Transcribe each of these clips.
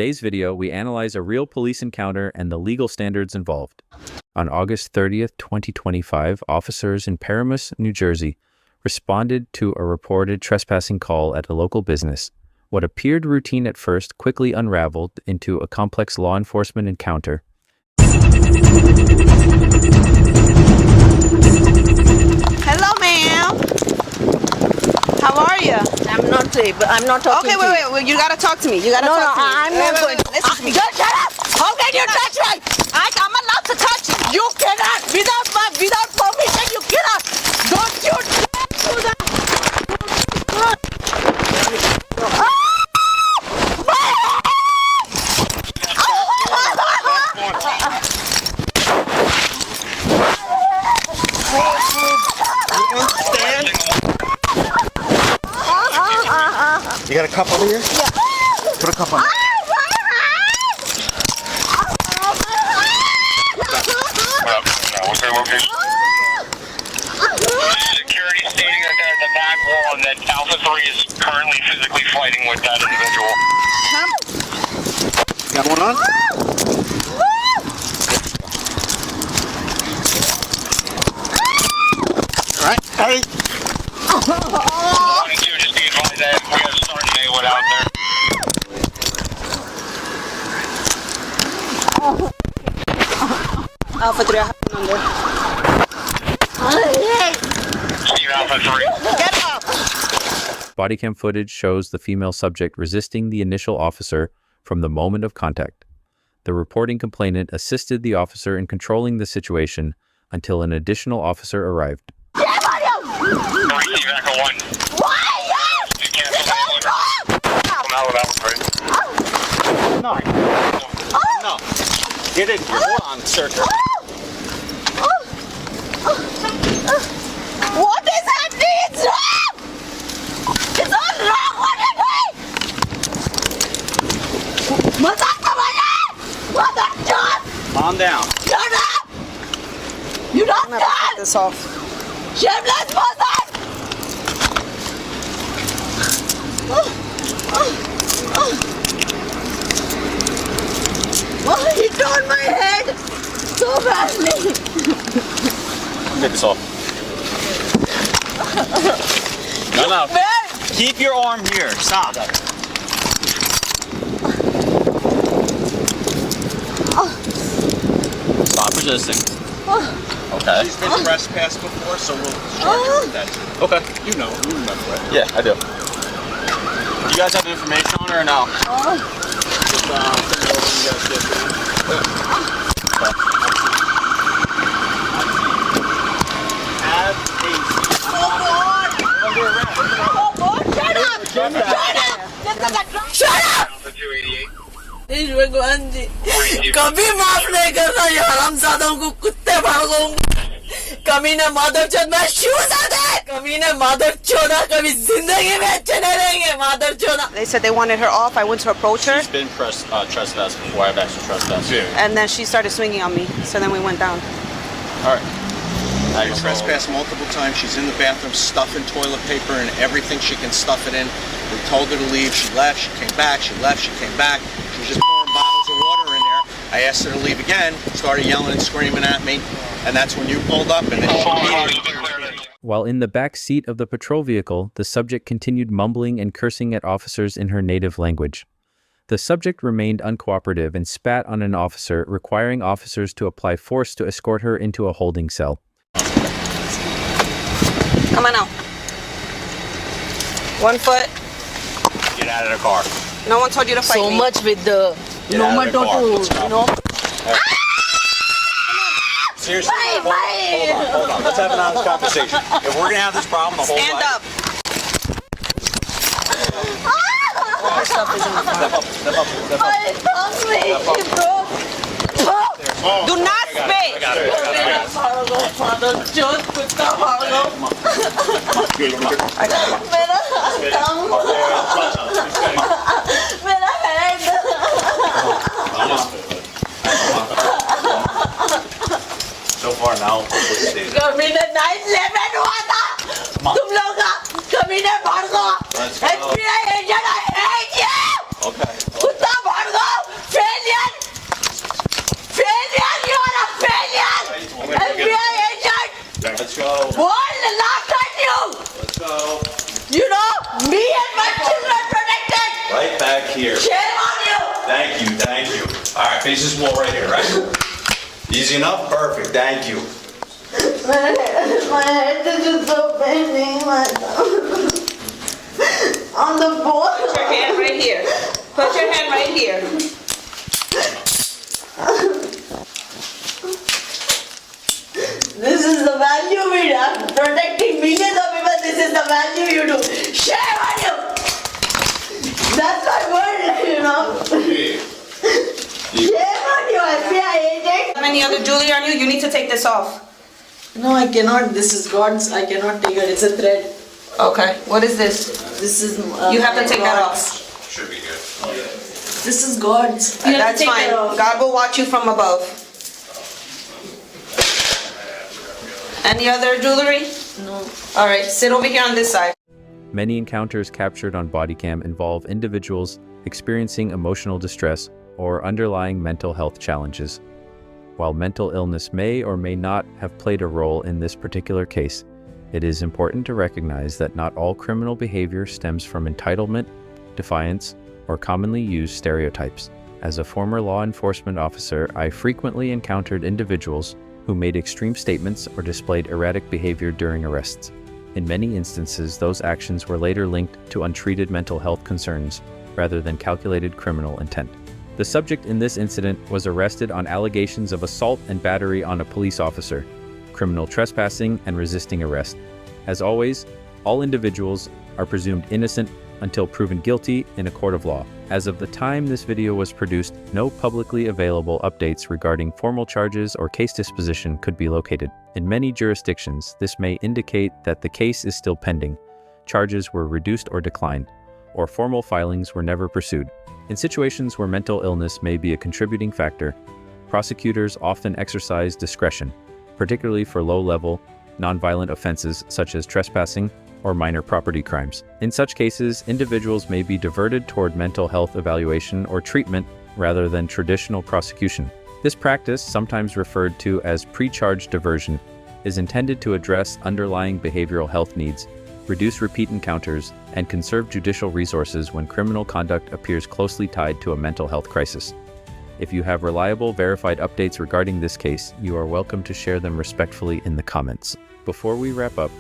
today's video, we analyze a real police encounter and the legal standards involved. On August 30th, 2025, officers in Paramus, New Jersey, responded to a reported trespassing call at a local business. What appeared routine at first quickly unraveled into a complex law enforcement encounter. Hello, ma'am. How are you? I'm not talking Okay, wait. Well, you gotta talk to me. You gotta talk to me. I'm not going. Listen to me. Just shut up! How can you touch me? I'm allowed to touch you. You cannot! Without permission, you cannot! Don't you dare do that! You got a cup over here? Yeah. Put a cup on. What's their location? Security stating that they're at the back wall and that Alpha 3 is currently physically fighting with that individual. Got one on? Alright, hurry. Just be advised that we have Sergeant Maywood out there. Alpha 3, I have one under. Steve Alpha 3. Get up! Bodycam footage shows the female subject resisting the initial officer from the moment of contact. The reporting complainant assisted the officer in controlling the situation until an additional officer arrived. Steve Echo 1. You cancel that one. Come out with Alpha 3. No. No. Get it. Hold on, searcher. What is happening? It's wrong! It's all wrong! What are you doing? Calm down. Shut up! You don't I'm gonna take this off. Shameless person! Oh, he turned my head so badly. Take this off. No. Keep your arm here. Stop. Stop resisting. Okay. She's been trespassed before, so we'll charge her with that too. Okay. You remember it. Yeah, I do. You guys have information on her or no? Just send it over and you guys get it. Have a seat. Under arrest. Shut up! Shut up! Alpha 288. भगवान जी कभी माफ नहीं करना ये हरामजादों को कुत्ते भागों कमीने मादरचोद में शूज आ गए कमीने मादरचोदा कभी जिंदगी में अच्छे नहीं रहेंगे मादरचोदा. They said they wanted her off. I went to approach her. She's been trespassed before. I've actually trespassed. Yeah. And then she started swinging on me. So then we went down. All right. She trespassed multiple times. She's in the bathroom stuffing toilet paper and everything she can stuff it in. We told her to leave. She left. She came back. She left. She came back. She was just pouring bottles of water in there. I asked her to leave again. Started yelling and screaming at me. And that's when you pulled up and then she While in the back seat of the patrol vehicle, the subject continued mumbling and cursing at officers in her native language. The subject remained uncooperative and spat on an officer, requiring officers to apply force to escort her into a holding cell. Come on now. 1 foot. Get out of the car. No one told you to fight So me. much with the Get out of the car. Let's go. you know. Seriously, hold on. Let's have an honest conversation. If we're gonna have this problem the whole Stand life, up. Her stuff is in the car. Step up. It hurts me. It broke. Do not spit. I got it. मादरचोद कुत्ता भागो मेरा head So far now, कभी ने 9/11 हुआ था तुम लोग का कभी ने भागो FBI agent I hate you okay. कुत्ता भागो Let's go. Boy, the last time Let's go. you know, me and my children protected. Right back here. Shame on you. Thank you, thank you. All right, face this wall right here, right? Easy enough? Perfect, thank you. My head is just so paining. On the board. Put your hand right here. Put your hand right here. This is the value we have. Protecting millions of people, this is the value you do. Shame on you. That's my word, you know. Shame on you, FBI agent. How many other jewelry on you? You need to take this off. No, I cannot. This is God's. I cannot take it. It's a thread. Okay. What is this? This is. You have to take that God's. off. Should be good. This is God's. You have to That's take fine. that off. God will watch you from above. Any other jewelry? No. All right. Sit over here on this side. Many encounters captured on Bodycam involve individuals experiencing emotional distress or underlying mental health challenges. While mental illness may or may not have played a role in this particular case, it is important to recognize that not all criminal behavior stems from entitlement, defiance, or commonly used stereotypes. As a former law enforcement officer, I frequently encountered individuals who made extreme statements or displayed erratic behavior during arrests. In many instances, those actions were later linked to untreated mental health concerns rather than calculated criminal intent. The subject in this incident was arrested on allegations of assault and battery on a police officer, criminal trespassing, and resisting arrest. As always, all individuals are presumed innocent until proven guilty in a court of law. As of the time this video was produced, no publicly available updates regarding formal charges or case disposition could be located. In many jurisdictions, this may indicate that the case is still pending, charges were reduced or declined, or formal filings were never pursued. In situations where mental illness may be a contributing factor, prosecutors often exercise discretion, particularly for low-level, nonviolent offenses such as trespassing or minor property crimes. In such cases, individuals may be diverted toward mental health evaluation or treatment rather than traditional prosecution. This practice, sometimes referred to as pre-charge diversion, is intended to address underlying behavioral health needs, reduce repeat encounters, and conserve judicial resources when criminal conduct appears closely tied to a mental health crisis. If you have reliable, verified updates regarding this case, you are welcome to share them respectfully in the comments. Before we wrap up,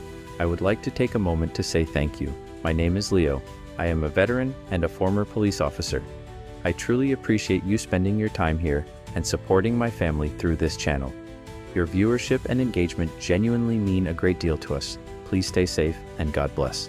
I would like to take a moment to say thank you. My name is Leo. I am a veteran and a former police officer. I truly appreciate you spending your time here and supporting my family through this channel. Your viewership and engagement genuinely mean a great deal to us. Please stay safe and God bless.